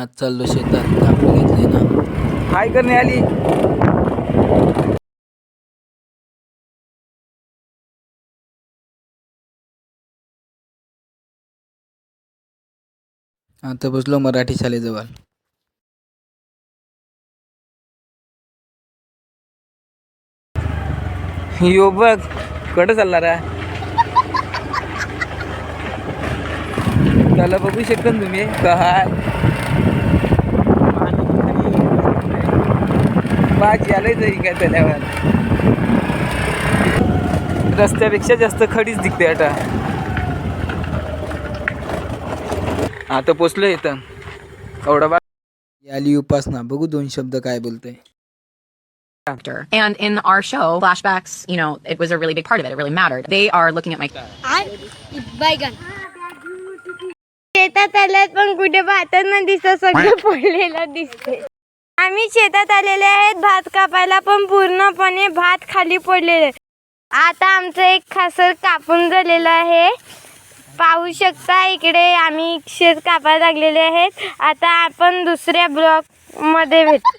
आज चाललो शेतात, कापून घेतले ना. हाय करणे आली. आता बसलो मराठी शाळेजवळ. यो बघ कुठं चालला रा. त्याला बघू शकता ना तुम्ही काय बाजी आलंय तरी काय त्याल्यावर. रस्त्यापेक्षा जास्त खडीच दिसते आता. आता पोचलो इथं एवढा बा. आली उपासना, बघू 2 शब्द काय बोलते. And in our show, flashbacks, you know, it was a really big part of it. It really mattered. They are looking at my. शेतात आल्यात पण कुठे भातांना दिसत सगळं पडलेलं दिसते. आम्ही शेतात आलेले आहेत भात कापायला, पण पूर्णपणे भात खाली पडलेले. आता आमचं एक खासर कापून झालेलं आहे. पाहू शकता इकडे आम्ही शेत कापायला लागलेले आहेत. आता आपण दुसऱ्या ब्लॉक मध्ये भेटू.